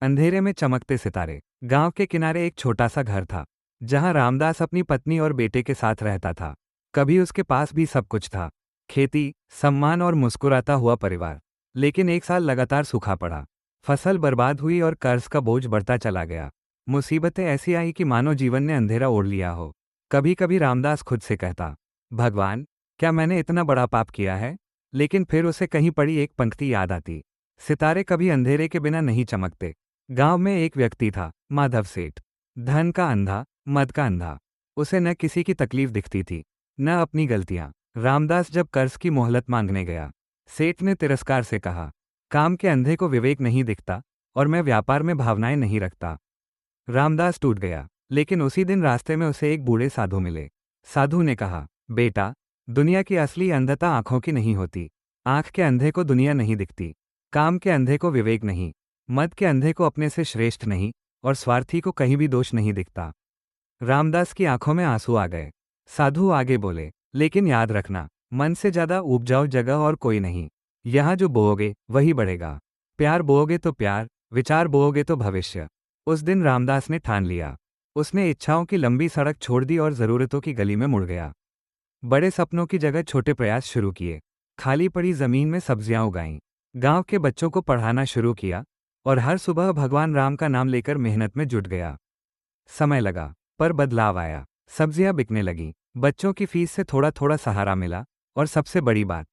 अंधेरे में चमकते सितारे। गांव के किनारे एक छोटा सा घर था, जहां रामदास अपनी पत्नी और बेटे के साथ रहता था। कभी उसके पास भी सब कुछ था, खेती, सम्मान और मुस्कुराता हुआ परिवार। लेकिन एक साल लगातार सूखा पड़ा। फसल बर्बाद हुई और कर्ज का बोझ बढ़ता चला गया। मुसीबतें ऐसी आई कि मानो जीवन ने अंधेरा ओढ़ लिया हो। कभी कभी रामदास खुद से कहता, भगवान, क्या मैंने इतना बड़ा पाप किया है? लेकिन फिर उसे कहीं पड़ी एक पंक्ति याद आती, सितारे कभी अंधेरे के बिना नहीं चमकते। गांव में एक व्यक्ति था, माधव सेठ। धन का अंधा, मद का अंधा। उसे न किसी की तकलीफ दिखती थी, न अपनी गलतियां। रामदास जब कर्ज की मोहलत मांगने गया, सेठ ने तिरस्कार से कहा, काम के अंधे को विवेक नहीं दिखता, और मैं व्यापार में भावनाएं नहीं रखता। रामदास टूट गया। लेकिन उसी दिन रास्ते में उसे एक बूढ़े साधु मिले। साधु ने कहा, बेटा, दुनिया की असली अंधता आंखों की नहीं होती। आंख के अंधे को दुनिया नहीं दिखती, काम के अंधे को विवेक नहीं, मद के अंधे को अपने से श्रेष्ठ नहीं, और स्वार्थी को कहीं भी दोष नहीं दिखता। रामदास की आंखों में आंसू आ गए। साधु आगे बोले, लेकिन याद रखना, मन से ज्यादा उपजाऊ जगह और कोई नहीं। यहां जो बोओगे वही बढ़ेगा। प्यार बोओगे तो प्यार, विचार बोओगे तो भविष्य। उस दिन रामदास ने ठान लिया। उसने इच्छाओं की लंबी सड़क छोड़ दी और जरूरतों की गली में मुड़ गया। बड़े सपनों की जगह छोटे प्रयास शुरू किए। खाली पड़ी जमीन में सब्जियां उगाईं, गांव के बच्चों को पढ़ाना शुरू किया, और हर सुबह भगवान राम का नाम लेकर मेहनत में जुट गया। समय लगा, पर बदलाव आया। सब्जियां बिकने लगी, बच्चों की फीस से थोड़ा थोड़ा सहारा मिला, और सबसे बड़ी बात,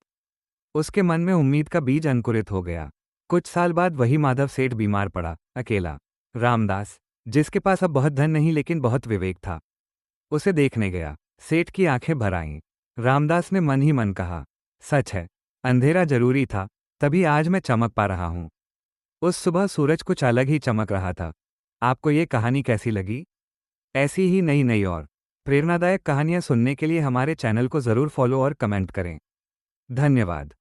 उसके मन में उम्मीद का बीज अंकुरित हो गया। कुछ साल बाद वही माधव सेठ बीमार पड़ा, अकेला। रामदास, जिसके पास अब बहुत धन नहीं लेकिन बहुत विवेक था, उसे देखने गया। सेठ की आंखें भर आईं। रामदास ने मन ही मन कहा, सच है, अंधेरा जरूरी था, तभी आज मैं चमक पा रहा हूं। उस सुबह सूरज कुछ अलग ही चमक रहा था। आपको ये कहानी कैसी लगी? ऐसी ही नई नई और प्रेरणादायक कहानियां सुनने के लिए हमारे चैनल को जरूर फॉलो और कमेंट करें। धन्यवाद।